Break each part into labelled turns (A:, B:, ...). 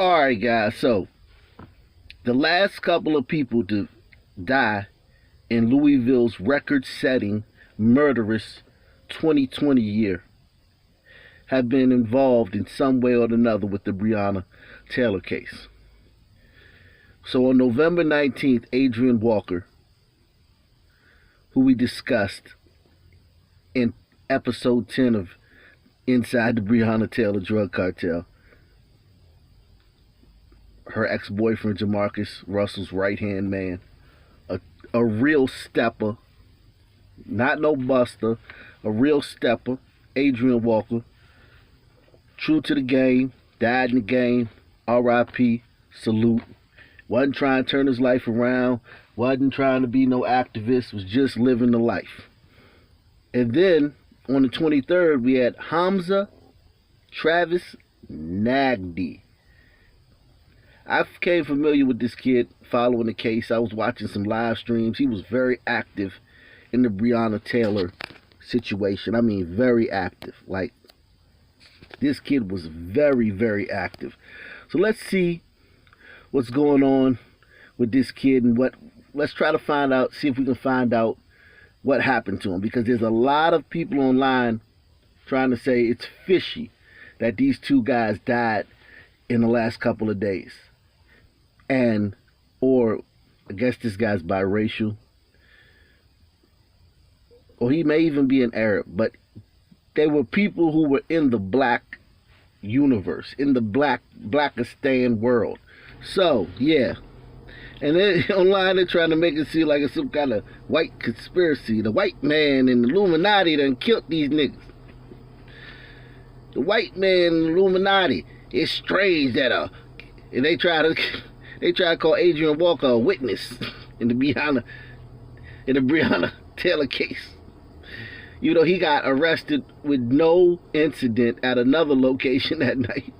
A: Alright, guys, so the last couple of people to die in Louisville's record-setting, murderous 2020 year have been involved in some way or another with the Breonna Taylor case. So on November 19th, Adrian Walker, who we discussed in episode 10 of Inside the Breonna Taylor Drug Cartel, her ex-boyfriend Jamarcus Russell's right-hand man, a real stepper, not no buster, a real stepper, Adrian Walker, true to the game, died in the game, R.I.P., salute. Wasn't trying to turn his life around, wasn't trying to be no activist, was just living the life. And then, on the 23rd, we had Travis Nagdy. I became familiar with this kid following the case. I was watching some live streams. He was very active in the Breonna Taylor situation. I mean, very active. Like, this kid was very, very active. So let's see what's going on with this kid and let's try to find out, see if we can find out what happened to him. Because there's a lot of people online trying to say it's fishy that these two guys died in the last couple of days. Or I guess this guy's biracial, or he may even be an Arab, but they were people who were in the black universe, in the Blackistan world. So, yeah. And then online they're trying to make it seem like it's some kind of white conspiracy. The white man and the Illuminati done killed these niggas. The white man and the Illuminati. It's strange that and they try to call Adrian Walker a witness in the Breonna Taylor case. You know, he got arrested with no incident at another location that night.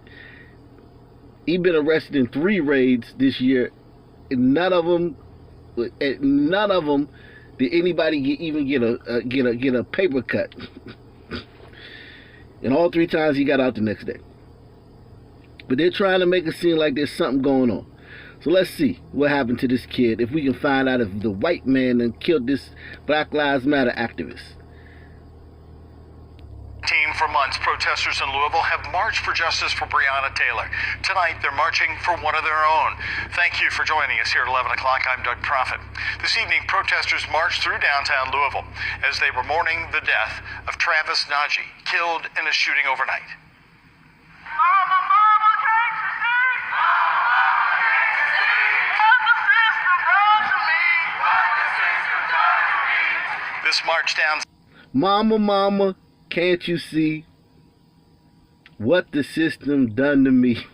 A: He'd been arrested in 3 raids this year, and none of them did anybody even get a paper cut. And all 3 times he got out the next day. But they're trying to make it seem like there's something going on. So let's see what happened to this kid, if we can find out if the white man that killed this Black Lives Matter activist.
B: For months, protesters in Louisville have marched for justice for Breonna Taylor. Tonight, they're marching for one of their own. Thank you for joining us here at 11 o'clock. I'm Doug Prophet. This evening, protesters marched through downtown Louisville as they were mourning the death of Travis Nagdy, killed in a shooting overnight.
C: Mama, mama, can't you see? What the system done to me? What the system done to me?
B: This march down.
A: Mama, can't you see what the system done to me?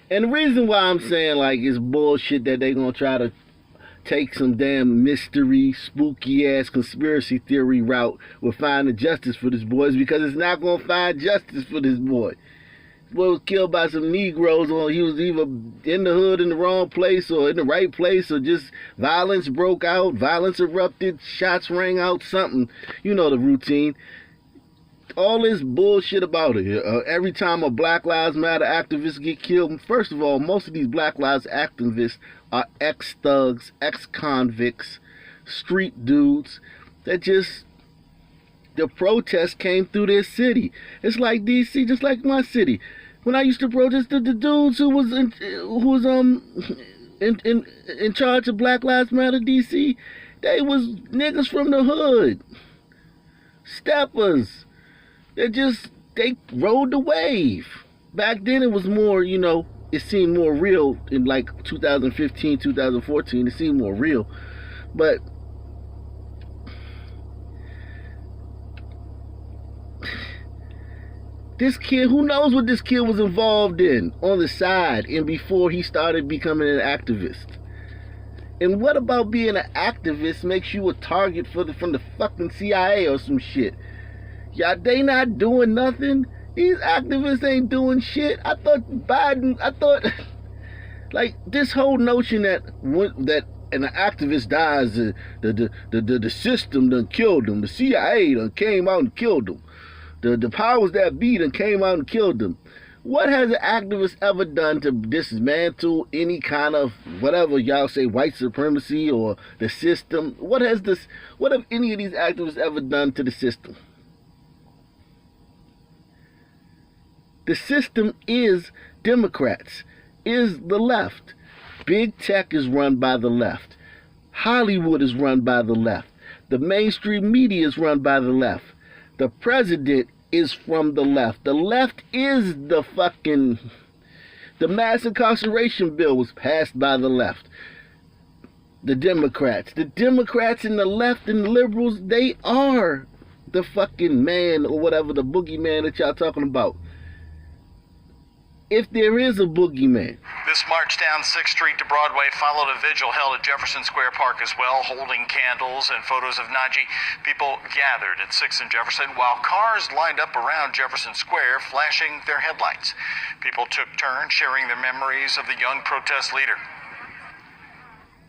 A: And the reason why I'm saying like it's bullshit that they gonna try to take some damn mystery, spooky ass conspiracy theory route with finding justice for this boy is because it's not gonna find justice for this boy. This boy was killed by some Negroes, or he was either in the hood in the wrong place or in the right place, or just violence broke out, violence erupted, shots rang out, something. You know the routine. All this bullshit about it. Every time a Black Lives Matter activist get killed, first of all, most of these Black Lives activists are ex-thugs, ex-convicts, street dudes that just, the protest came through their city. It's like D.C., just like my city. When I used to protest, the dudes who was in charge of Black Lives Matter D.C., they was niggas from the hood, steppers. They rode the wave. Back then it was more, you know, it seemed more real in like 2015, 2014. It seemed more real. But this kid, who knows what this kid was involved in on the side and before he started becoming an activist. And what about being an activist makes you a target from the fucking CIA or some shit? Yeah, they not doing nothing. These activists ain't doing shit. I thought like this whole notion that an activist dies, the system done killed him. The CIA done came out and killed him. The powers that be done came out and killed them. What has an activist ever done to dismantle any kind of whatever y'all say, white supremacy or the system? What have any of these activists ever done to the system? The system is Democrats, is the left. Big tech is run by the left. Hollywood is run by the left. The mainstream media is run by the left. The president is from the left. The left is the mass incarceration bill was passed by the left. The Democrats and the left and the liberals, they are the fucking man or whatever, the boogeyman that y'all talking about. If there is a boogeyman.
B: This march down 6th Street to Broadway followed a vigil held at Jefferson Square Park as well, holding candles and photos of Nagdy. People gathered at 6th and Jefferson while cars lined up around Jefferson Square, flashing their headlights. People took turns sharing their memories of the young protest leader.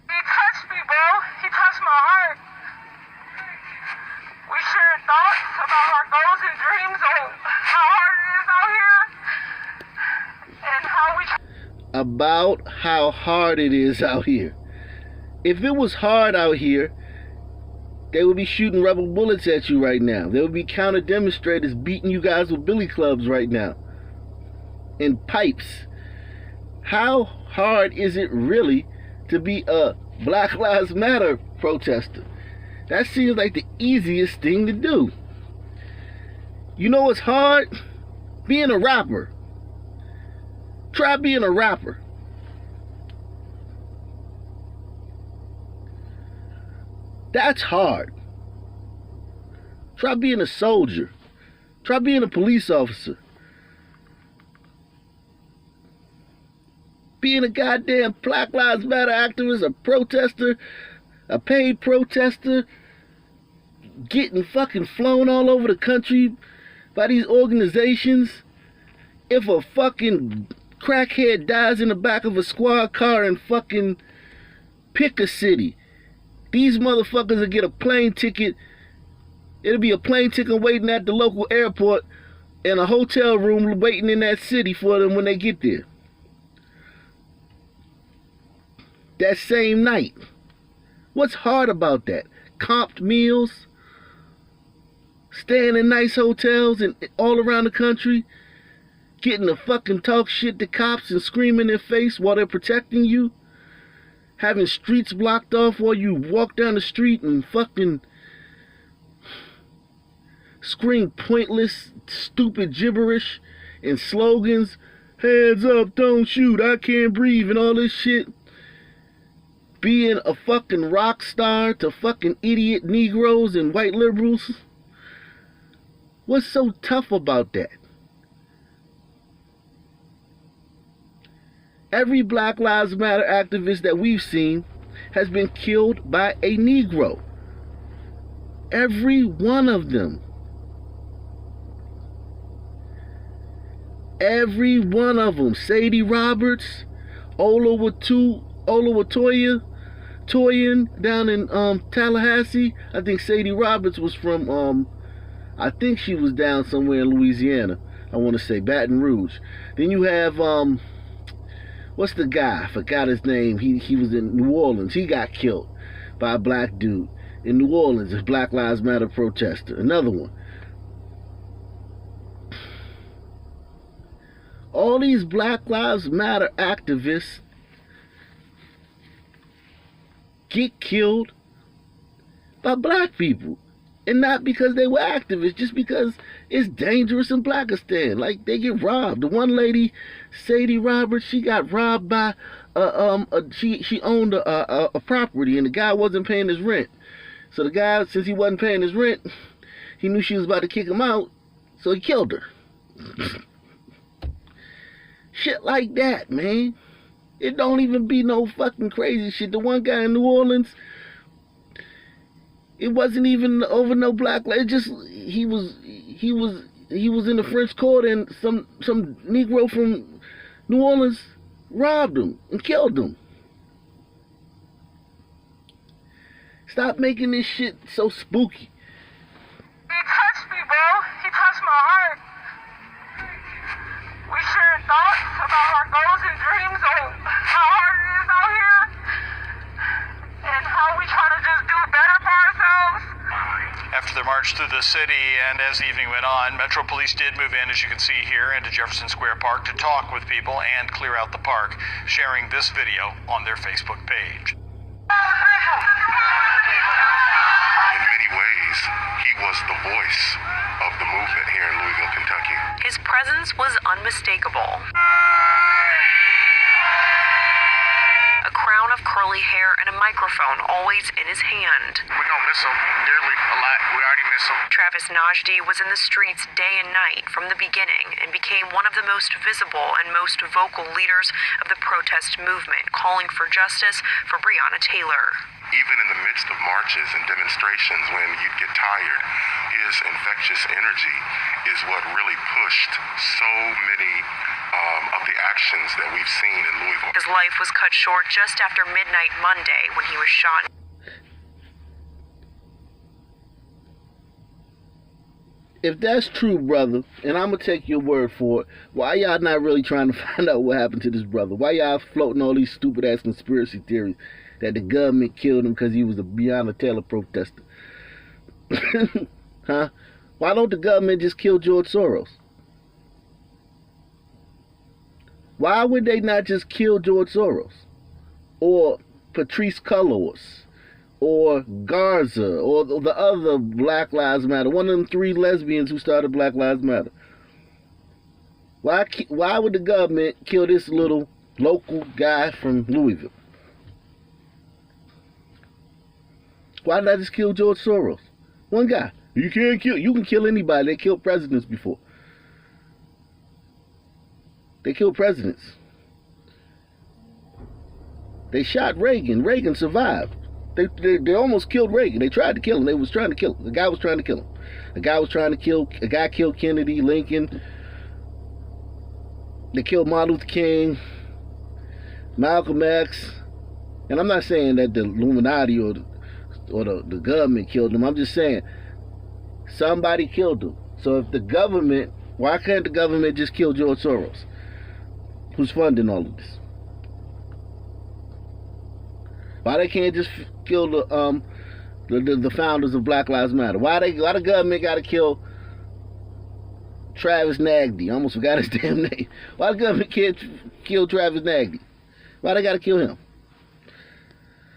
C: He touched me, bro. He touched my heart. We shared thoughts about our goals and dreams of how hard it is out here. And how we...
A: About how hard it is out here. If it was hard out here, they would be shooting rubber bullets at you right now. There would be counter demonstrators beating you guys with billy clubs right now. And pipes. How hard is it really to be a Black Lives Matter protester? That seems like the easiest thing to do. You know what's hard? Being a rapper. Try being a rapper. That's hard. Try being a soldier. Try being a police officer. Being a goddamn Black Lives Matter activist, a protester, a paid protester, getting fucking flown all over the country by these organizations. If a fucking crackhead dies in the back of a squad car in fucking pick a city, these motherfuckers will get a plane ticket. It'll be a plane ticket waiting at the local airport and a hotel room waiting in that city for them when they get there. That same night. What's hard about that? Comped meals, staying in nice hotels and all around the country, getting to fucking talk shit to cops and scream in their face while they're protecting you, having streets blocked off while you walk down the street and fucking scream pointless, stupid gibberish and slogans, hands up, don't shoot, I can't breathe, and all this shit. Being a fucking rock star to fucking idiot Negroes and white liberals. What's so tough about that? Every Black Lives Matter activist that we've seen has been killed by a Negro. Every one of them. Every one of them. Sadie Roberts, Toyin down in Tallahassee. I think Sadie Roberts was from, I think she was down somewhere in Louisiana. I want to say Baton Rouge. Then you have, what's the guy? I forgot his name. He was in New Orleans. He got killed by a black dude in New Orleans, a Black Lives Matter protester. Another one. All these Black Lives Matter activists get killed by black people. And not because they were activists, just because it's dangerous in Blackistan. Like, they get robbed. The one lady, Sadie Roberts, she got robbed by she owned a property and the guy wasn't paying his rent. So the guy, since he wasn't paying his rent, he knew she was about to kick him out, so he killed her. Shit like that, man. It don't even be no fucking crazy shit. The one guy in New Orleans, it wasn't even over no black. It just he was in the French Quarter and some Negro from New Orleans robbed him and killed him. Stop making this shit so spooky.
C: He touched me, bro. He touched my
B: their march through the city, and as the evening went on, Metro Police did move in, as you can see here, into Jefferson Square Park to talk with people and clear out the park, sharing this video on their Facebook page.
D: In many ways, he was the voice of the movement here in Louisville, Kentucky.
E: His presence was unmistakable. A crown of curly hair and a microphone always in his hand.
D: We're gonna miss him dearly a lot. We already miss him.
E: Travis Nagdy was in the streets day and night from the beginning and became one of the most visible and most vocal leaders of the protest movement, calling for justice for Breonna Taylor.
D: Even in the midst of marches and demonstrations, when you'd get tired, his infectious energy is what really pushed so many of the actions that we've seen in Louisville.
E: His life was cut short just after midnight Monday when he was shot.
A: If that's true, brother, and I'm gonna take your word for it, why y'all not really trying to find out what happened to this brother? Why y'all floating all these stupid ass conspiracy theories that the government killed him because he was a Breonna Taylor protester? Huh? Why don't the government just kill George Soros? Why would they not just kill George Soros? Or Patrice Cullors? Or Garza? Or the other Black Lives Matter? One of them 3 lesbians who started Black Lives Matter. Why would the government kill this little local guy from Louisville? Why not just kill George Soros? One guy. You can kill anybody. They killed presidents before. They killed presidents. They shot Reagan. Reagan survived. They almost killed Reagan. They tried to kill him. They was trying to kill him. The guy was trying to kill him. A guy killed Kennedy, Lincoln. They killed Martin Luther King, Malcolm X. And I'm not saying that the Illuminati or the government killed them. I'm just saying somebody killed them. So if the government, why can't the government just kill George Soros, who's funding all of this? Why they can't just kill the founders of Black Lives Matter? Why the government got to kill Travis Nagdy? I almost forgot his damn name. Why the government can't kill Travis Nagdy? Why they got to kill him?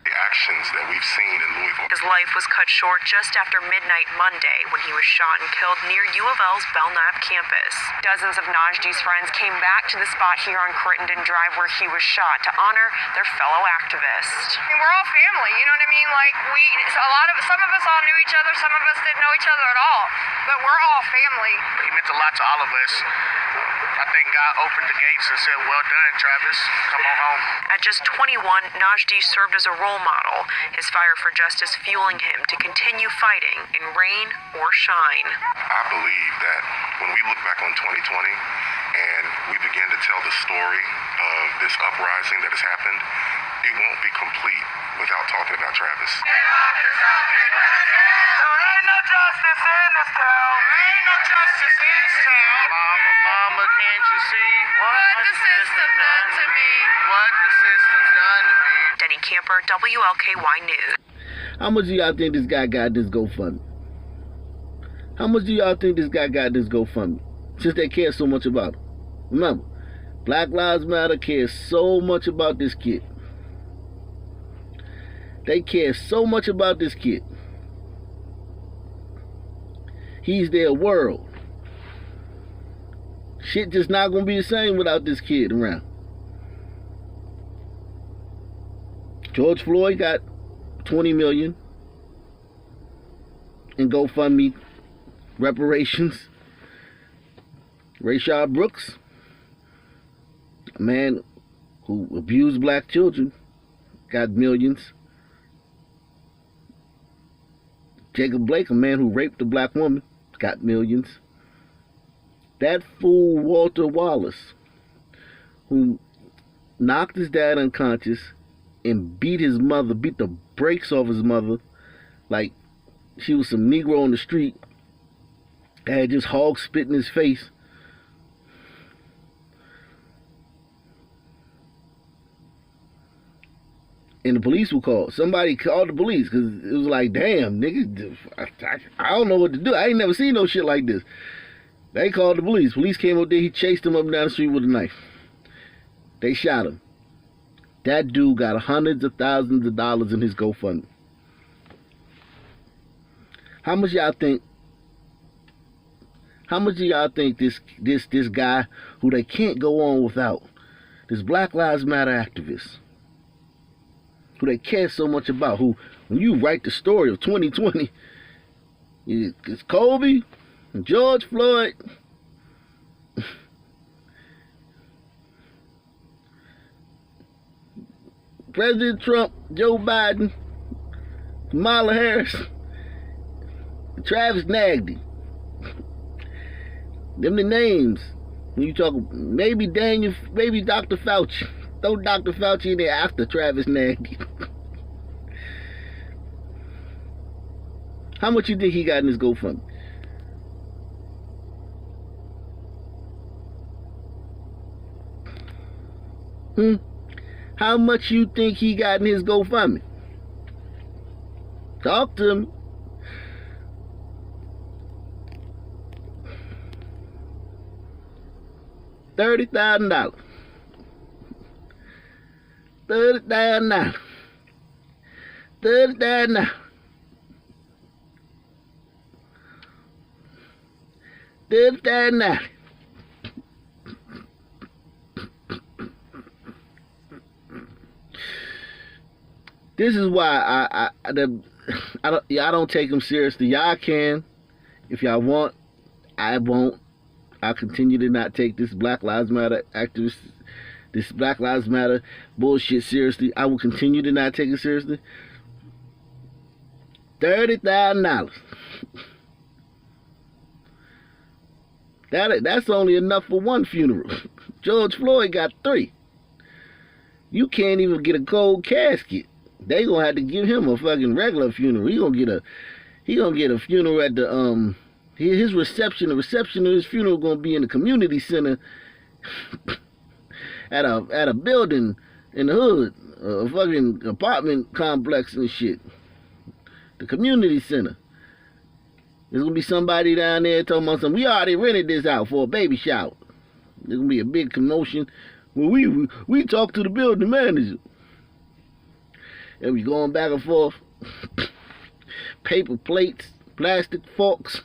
D: The actions that we've seen in Louisville.
E: His life was cut short just after midnight Monday when he was shot and killed near U of L's Belknap campus. Dozens of Nagdy's friends came back to the spot here on Crittenden Drive where he was shot to honor their fellow activist.
C: I mean, we're all family, you know what I mean? Like, some of us all knew each other, some of us didn't know each other at all, but we're all family.
D: He meant a lot to all of us. I think God opened the gates and said, well done, Travis. Come on home.
E: At just 21, Nagdy served as a role model, his fire for justice fueling him to continue fighting in rain or shine.
D: I believe that when we look back on 2020 and we begin to tell the story of this uprising that has happened, it won't be complete without talking about Travis.
C: There ain't no justice in this town. There ain't no justice in this town.
D: Mama, can't you see
C: What the system's done to me.
D: what the system's done to me?
E: Denny Camper, WLKY News.
A: How much do y'all think this guy got this GoFundMe? How much do y'all think this guy got this GoFundMe? Since they care so much about him. Remember, Black Lives Matter cares so much about this kid. They care so much about this kid. He's their world. Shit just not gonna be the same without this kid around. George Floyd got 20 million in GoFundMe reparations. Rayshard Brooks, a man who abused black children, got millions. Jacob Blake, a man who raped a black woman, got millions. That fool Walter Wallace, who knocked his dad unconscious and beat his mother, beat the brakes off his mother like she was some Negro on the street, had just hog spit in his face. And the police were called. Somebody called the police because it was like, damn, nigga, I don't know what to do. I ain't never seen no shit like this. They called the police. Police came up there. He chased him up and down the street with a knife. They shot him. That dude got hundreds of thousands of dollars in his GoFundMe. How much y'all think? How much do y'all think this guy who they can't go on without, this Black Lives Matter activist, who they care so much about, who, when you write the story of 2020, it's Kobe, and George Floyd, President Trump, Joe Biden, Kamala Harris, Travis Nagdy. Them the names. When you talk, maybe Dr. Fauci. Throw Dr. Fauci in there after Travis Nagdy. How much you think he got in his GoFundMe? How much you think he got in his GoFundMe? Talk to me. $30,000. $30,000. $30,000. $30,000. This is why I don't take them seriously. Y'all can, if y'all want. I won't. I'll continue to not take this Black Lives Matter activist, this Black Lives Matter bullshit seriously. I will continue to not take it seriously. $30,000. That's only enough for one funeral. George Floyd got 3. You can't even get a cold casket. They gonna have to give him a fucking regular funeral. He gonna get a funeral at the his reception. The reception of his funeral gonna be in the community center at a building in the hood, a fucking apartment complex and shit. The community center. There's gonna be somebody down there talking about something. We already rented this out for a baby shower. There's gonna be a big commotion. Well, we talked to the building manager. And we going back and forth. Paper plates, plastic forks.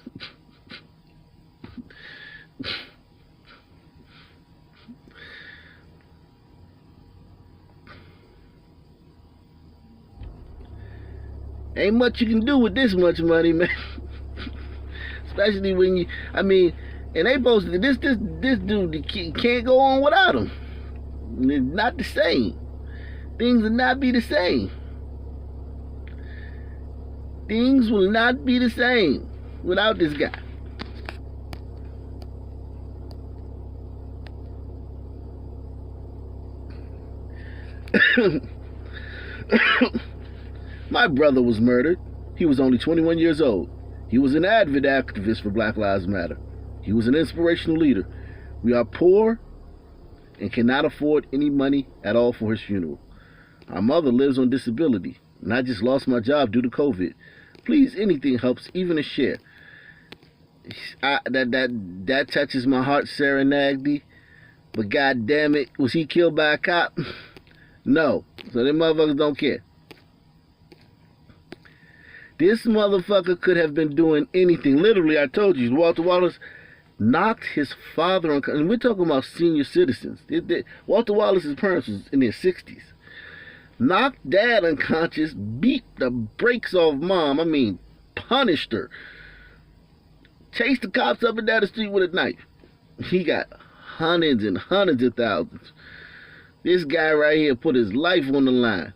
A: Ain't much you can do with this much money, man. Especially when and they posted this dude can't go on without him. It's not the same. Things will not be the same. Things will not be the same without this guy. My brother was murdered. He was only 21 years old. He was an avid activist for Black Lives Matter. He was an inspirational leader. We are poor and cannot afford any money at all for his funeral. Our mother lives on disability, and I just lost my job due to COVID. Please, anything helps, even a share. That touches my heart, Sarah Nagdy. But god damn it, was he killed by a cop? No. So them motherfuckers don't care. This motherfucker could have been doing anything. Literally, I told you, Walter Wallace knocked his father unconscious. And we're talking about senior citizens. Walter Wallace's parents was in their 60s. Knocked dad unconscious, beat the brakes off mom. Punished her. Chased the cops up and down the street with a knife. He got hundreds and hundreds of thousands. This guy right here put his life on the line,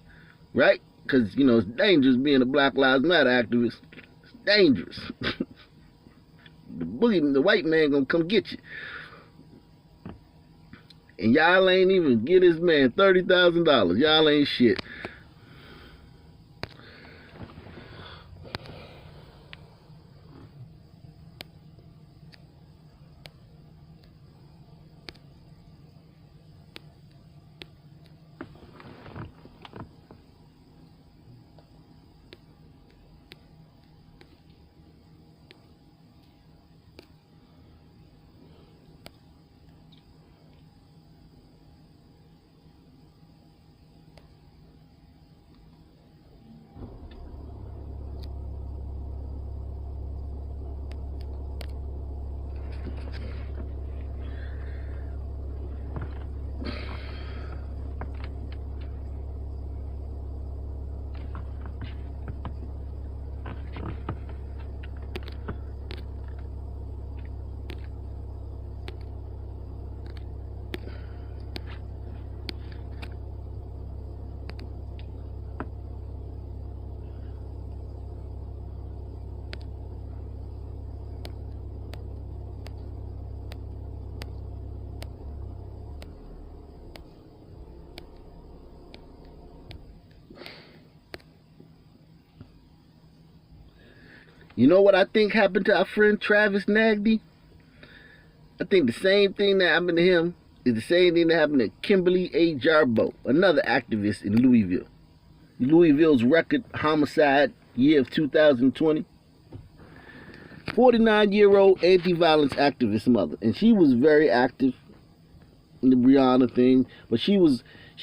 A: right? Because, it's dangerous being a Black Lives Matter activist. It's dangerous. The white man gonna come get you. And y'all ain't even get this man $30,000. Y'all ain't shit. You know what I think happened to our friend Travis Nagdy? I think the same thing that happened to him is the same thing that happened to Kimberly A. Jarboe, another activist in Louisville. Louisville's record homicide year of 2020. 49-year-old anti-violence activist mother. And she was very active in the Breonna thing. But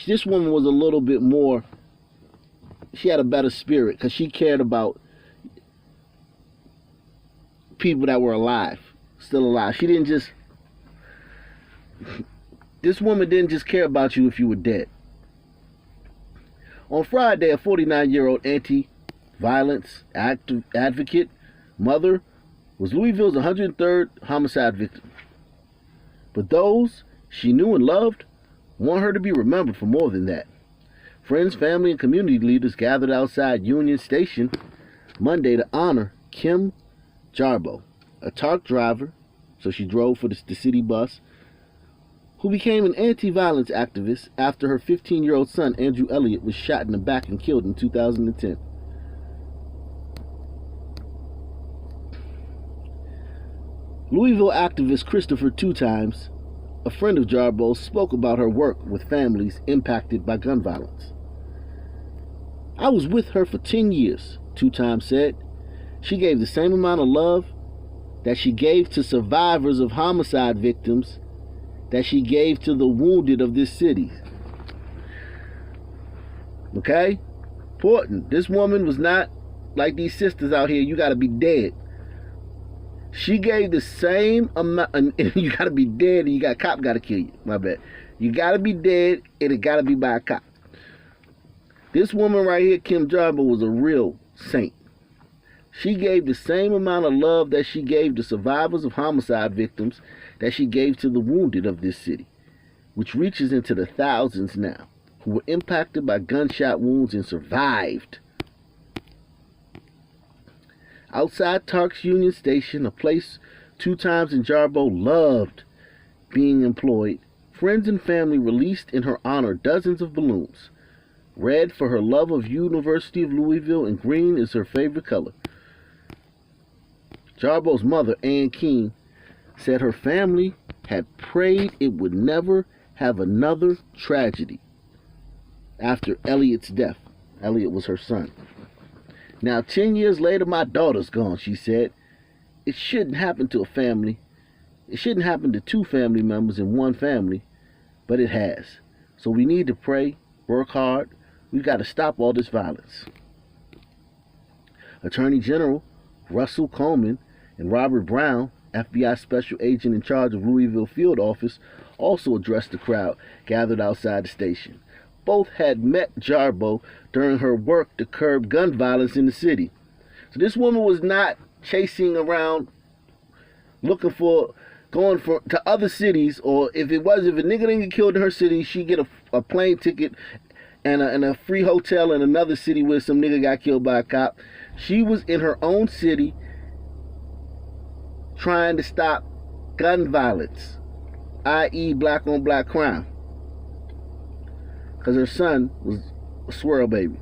A: this woman was a little bit more, she had a better spirit because she cared about people that were alive, still alive. She didn't just, this woman didn't just care about you if you were dead. On Friday, a 49-year-old anti-violence advocate mother was Louisville's 103rd homicide victim. But those she knew and loved want her to be remembered for more than that. Friends, family, and community leaders gathered outside Union Station Monday to honor Kim Jarboe, a truck driver, so she drove for the city bus, who became an anti-violence activist after her 15-year-old son, Andrew Elliott, was shot in the back and killed in 2010. Louisville activist Christopher Two Times, a friend of Jarboe, spoke about her work with families impacted by gun violence. I was with her for 10 years, Two Times said. She gave the same amount of love that she gave to survivors of homicide victims that she gave to the wounded of this city. Okay? Important. This woman was not like these sisters out here, you gotta be dead. She gave the same amount, and you gotta be dead, and cop gotta kill you. My bad. You gotta be dead, and it gotta be by a cop. This woman right here, Kim Jarboe, was a real saint. She gave the same amount of love that she gave to survivors of homicide victims that she gave to the wounded of this city, which reaches into the thousands now, who were impacted by gunshot wounds and survived. Outside Tark's Union Station, a place Two Times and Jarboe loved being employed, friends and family released in her honor dozens of balloons. Red for her love of University of Louisville, and green is her favorite color. Jarboe's mother, Ann Keene, said her family had prayed it would never have another tragedy after Elliott's death. Elliott was her son. Now, 10 years later, my daughter's gone, she said. It shouldn't happen to a family. It shouldn't happen to two family members in one family, but it has. So we need to pray, work hard. We've got to stop all this violence. Attorney General Russell Coleman and Robert Brown, FBI Special Agent in charge of Louisville Field Office, also addressed the crowd gathered outside the station. Both had met Jarboe during her work to curb gun violence in the city. So this woman was not chasing around looking for, going to other cities, or if a nigga didn't get killed in her city, she'd get a plane ticket and a free hotel in another city where some nigga got killed by a cop. She was in her own city trying to stop gun violence, i.e. black on black crime, because her son was a swirl baby,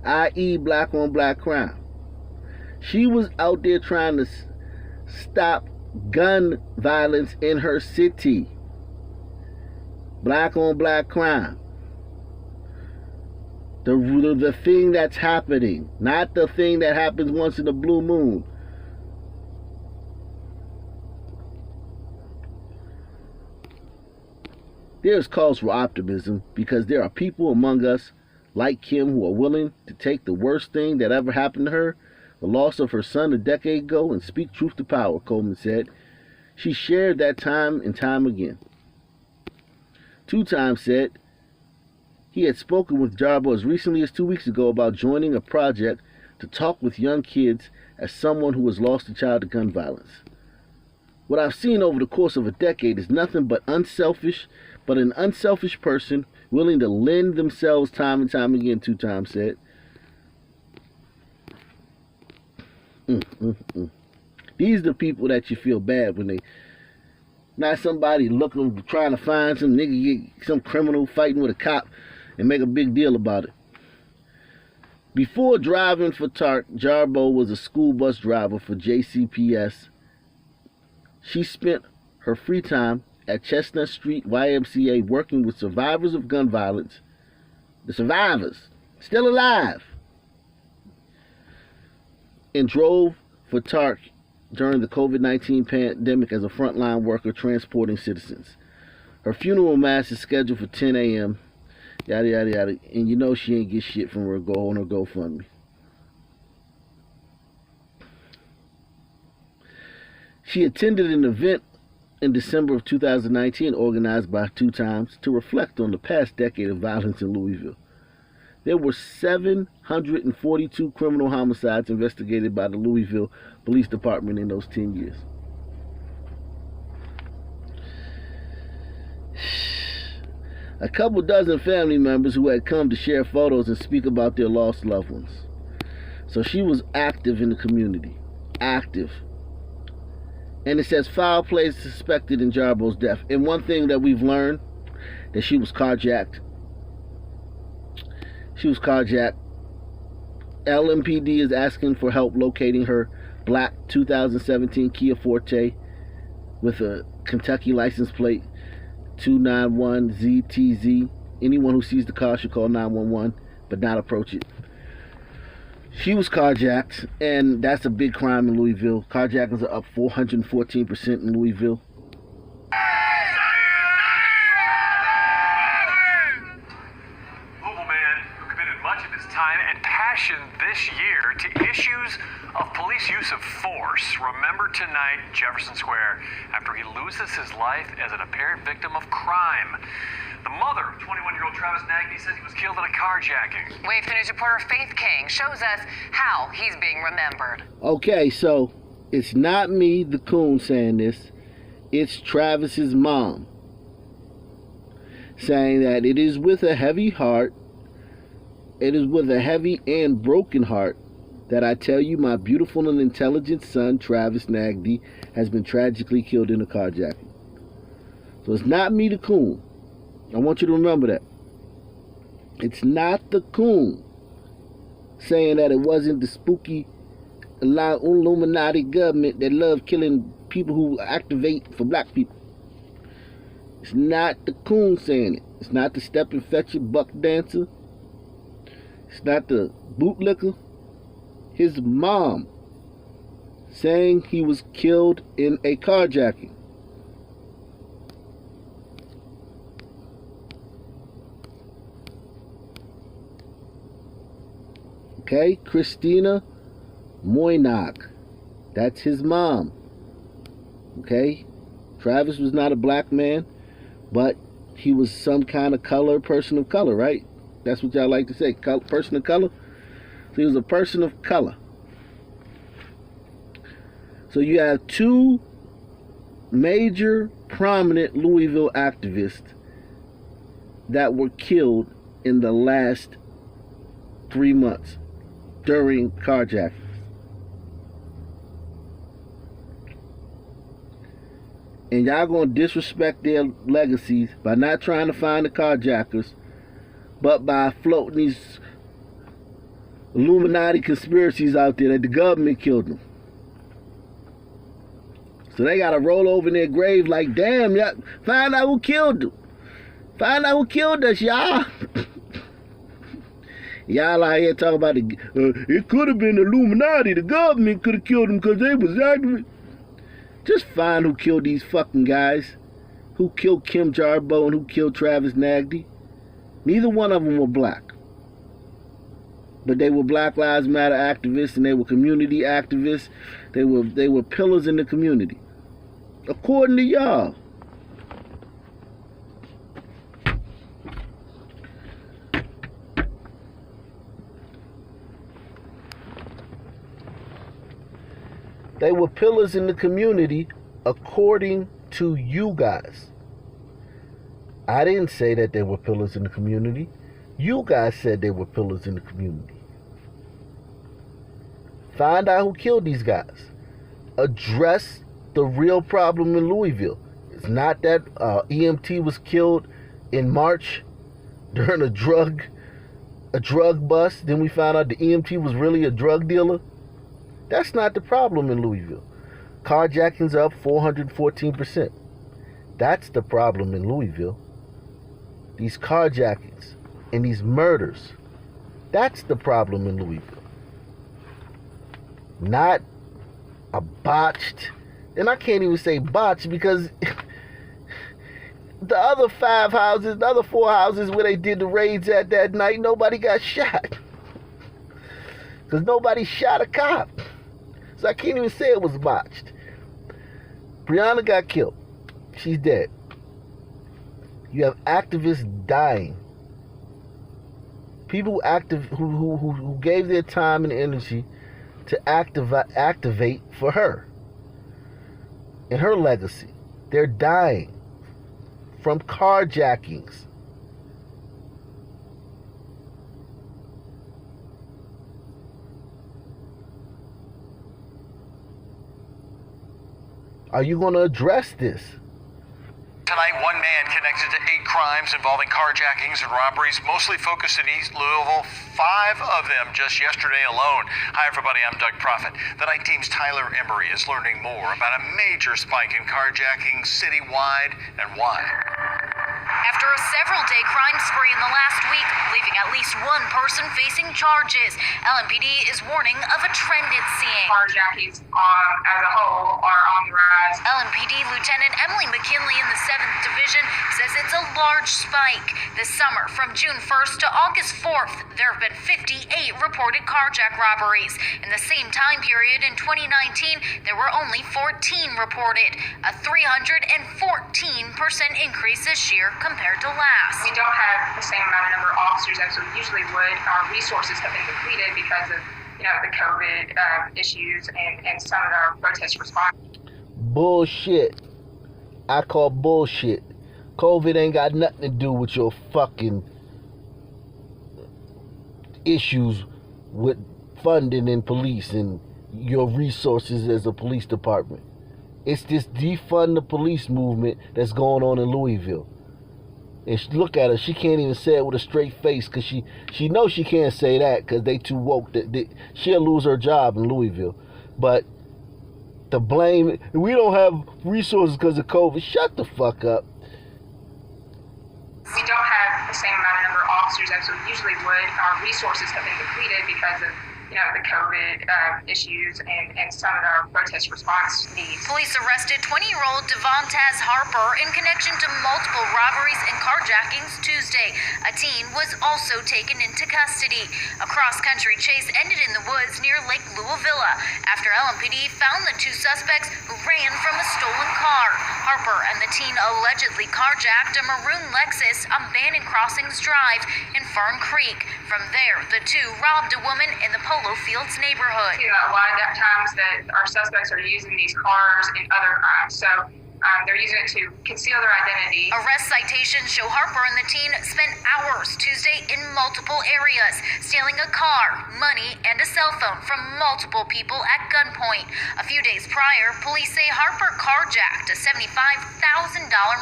A: i.e. black on black crime. She was out there trying to stop gun violence in her city, black on black crime. The thing that's happening, not the thing that happens once in a blue moon. There's cause for optimism because there are people among us like Kim who are willing to take the worst thing that ever happened to her, the loss of her son a decade ago, and speak truth to power, Coleman said. She shared that time and time again. Two Times said he had spoken with Jarboe as recently as 2 weeks ago about joining a project to talk with young kids as someone who has lost a child to gun violence. What I've seen over the course of a decade is nothing but an unselfish person willing to lend themselves time and time again, Two Times said. These are the people that you feel bad when they, not somebody looking, trying to find some nigga, some criminal fighting with a cop and make a big deal about it. Before driving for TARC, Jarboe was a school bus driver for JCPS. She spent her free time at Chestnut Street YMCA working with survivors of gun violence. The survivors, still alive. And drove for TARC during the COVID-19 pandemic as a frontline worker transporting citizens. Her funeral mass is scheduled for 10 a.m. Yada, yada, yada. And you know she ain't get shit from her on her GoFundMe. She attended an event in December of 2019 organized by 2 Times to reflect on the past decade of violence in Louisville. There were 742 criminal homicides investigated by the Louisville Police Department in those 10 years. A couple dozen family members who had come to share photos and speak about their lost loved ones. So she was active in the community. Active. And it says foul play suspected in Jarboe's death. And one thing that we've learned, that she was carjacked. She was carjacked. LMPD is asking for help locating her black 2017 Kia Forte with a Kentucky license plate 291ZTZ. Anyone who sees the car should call 911, but not approach it. She was carjacked, and that's a big crime in Louisville. Carjackings are up 414% in Louisville.
F: Louisville man who committed much of his time and passion this year to issues of police use of force. Remember tonight, Jefferson Square, after he loses his life as an apparent victim of crime. The mother of 21-year-old Travis Nagdy says he was killed in a carjacking.
G: Wave News reporter Faith King shows us how he's being remembered.
A: Okay, so it's not me, the coon, saying this. It's Travis's mom saying that it is with a heavy heart, it is with a heavy and broken heart that I tell you my beautiful and intelligent son, Travis Nagdy, has been tragically killed in a carjacking. So it's not me, the coon. I want you to remember that. It's not the coon saying that it wasn't the spooky Illuminati government that love killing people who activate for black people. It's not the coon saying it. It's not the step and fetch it buck dancer. It's not the bootlicker. His mom saying he was killed in a carjacking. Okay, Christina Moynock. That's his mom. Okay, Travis was not a black man, but he was some kind of color, person of color, right? That's what y'all like to say, person of color. So he was a person of color. So you have 2 major, prominent Louisville activists that were killed in the last 3 months during carjackings. And y'all gonna disrespect their legacies by not trying to find the carjackers, but by floating these Illuminati conspiracies out there that the government killed them. So they gotta roll over in their grave like, damn, y'all, find out who killed them. Find out who killed us, y'all. Y'all out here talking about it could have been the Illuminati. The government could have killed them because they was activists. Just find who killed these fucking guys. Who killed Kim Jarboe and who killed Travis Nagdy. Neither one of them were black. But they were Black Lives Matter activists and they were community activists. They were pillars in the community. According to y'all. They were pillars in the community according to you guys. I didn't say that they were pillars in the community. You guys said they were pillars in the community. Find out who killed these guys. Address the real problem in Louisville. It's not that EMT was killed in March during a drug a drug bust. Then we found out the EMT was really a drug dealer. That's not the problem in Louisville. Carjackings up 414%. That's the problem in Louisville. These carjackings and these murders. That's the problem in Louisville. Not a botched, and I can't even say botched because the other 5 houses, the other 4 houses where they did the raids at that night, nobody got shot. Because nobody shot a cop. So I can't even say it was botched. Breonna got killed. She's dead. You have activists dying. People who gave their time and energy to activate for her and her legacy. They're dying from carjackings. Are you going to address this?
B: Tonight, one man connected to 8 crimes involving carjackings and robberies, mostly focused in East Louisville, 5 of them just yesterday alone. Hi, everybody. I'm Doug Prophet. The night team's Tyler Emery is learning more about a major spike in carjacking citywide and why.
H: After a several-day crime spree in the last week, leaving at least one person facing charges, LMPD is warning of a trend it's seeing.
C: Carjackings as a whole are on the rise.
H: LMPD Lieutenant Emily McKinley in the 7th Division says it's a large spike. This summer, from June 1st to August 4th, there have been 58 reported carjack robberies. In the same time period in 2019, there were only 14 reported, a 314% increase this year compared to last.
C: We don't have the same amount of number of officers as we usually would. Our resources have been depleted because of the COVID issues and some of our protest response.
A: Bullshit. I call bullshit. COVID ain't got nothing to do with your fucking issues with funding in police and your resources as a police department. It's this defund the police movement that's going on in Louisville. And look at her, she can't even say it with a straight face because she knows she can't say that because they too woke. She'll lose her job in Louisville. But to blame, we don't have resources because of COVID. Shut the fuck up.
C: We don't have the same amount of number of officers as we usually would. Our resources have been depleted because of the COVID issues and some of our protest response needs.
H: Police arrested 20-year-old Devontae Harper in connection to multiple robberies and carjackings Tuesday. A teen was also taken into custody. A cross-country chase ended in the woods near Lake Louisville after LMPD found the 2 suspects who ran from a stolen car. Harper and the teen allegedly carjacked a maroon Lexus on Bannon Crossings Drive in Fern Creek. From there, the 2 robbed a woman in the Polo Fields neighborhood.
C: A lot of times that our suspects are using these cars in other crimes, so they're using it to conceal their identity.
H: Arrest citations show Harper and the teen spent hours Tuesday in multiple areas, stealing a car, money, and a cell phone from multiple people at gunpoint. A few days prior, police say Harper carjacked a $75,000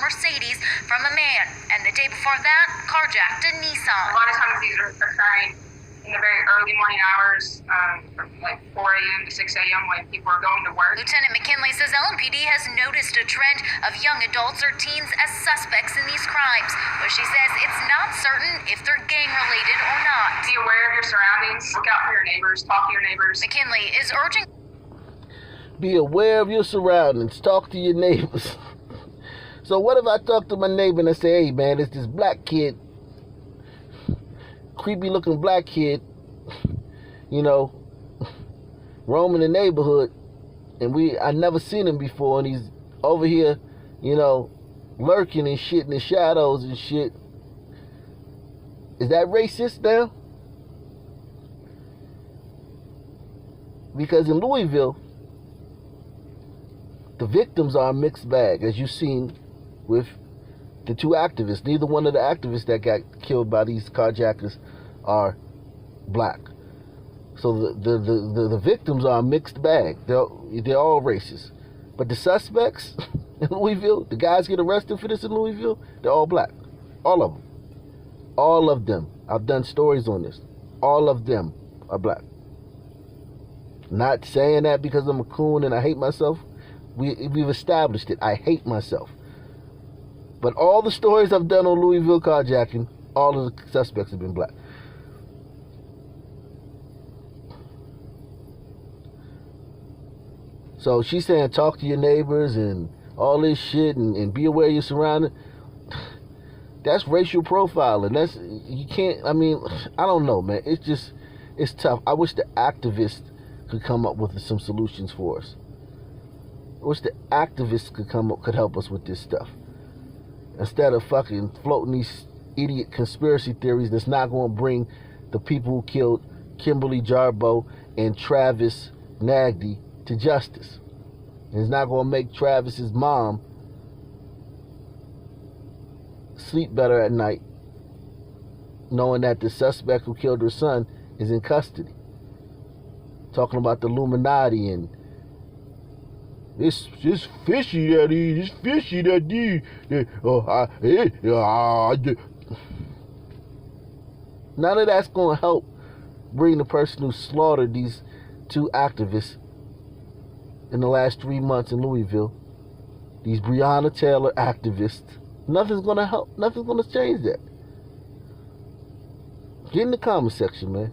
H: Mercedes from a man, and the day before that, carjacked a Nissan.
C: A lot of times these are occurring in the very early morning hours, from like 4 a.m. to 6 a.m. when people are going to work.
H: Lieutenant McKinley says LMPD has noticed a trend of young adults or teens as suspects in these crimes, but she says it's not certain if they're gang-related or not.
C: Be aware of your surroundings. Look out for your neighbors. Talk to your neighbors.
H: McKinley is urging...
A: Be aware of your surroundings. Talk to your neighbors. So what if I talk to my neighbor and I say, hey man, it's this black kid, creepy looking black kid, roaming the neighborhood, and I never seen him before, and he's over here, lurking and shit in the shadows and shit. Is that racist now? Because in Louisville, the victims are a mixed bag, as you've seen with the 2 activists. Neither one of the activists that got killed by these carjackers are black. So the victims are a mixed bag. They're all racist. But the suspects in Louisville, the guys get arrested for this in Louisville, they're all black. All of them. All of them. I've done stories on this. All of them are black. Not saying that because I'm a coon and I hate myself. We've established it. I hate myself. But all the stories I've done on Louisville carjacking, all of the suspects have been black. So she's saying talk to your neighbors and all this shit and be aware of your surroundings. That's racial profiling. That's, you can't, I mean, I don't know, man. It's tough. I wish the activists could come up with some solutions for us. I wish the activists could help us with this stuff. Instead of fucking floating these idiot conspiracy theories that's not going to bring the people who killed Kimberly Jarboe and Travis Nagdy to justice. And it's not going to make Travis's mom sleep better at night knowing that the suspect who killed her son is in custody. Talking about the Illuminati and this fishy that is, this fishy that is. None of that's going to help bring the person who slaughtered these two activists in the last 3 months in Louisville, these Breonna Taylor activists. Nothing's going to help. Nothing's going to change that. Get in the comment section, man.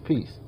A: Peace.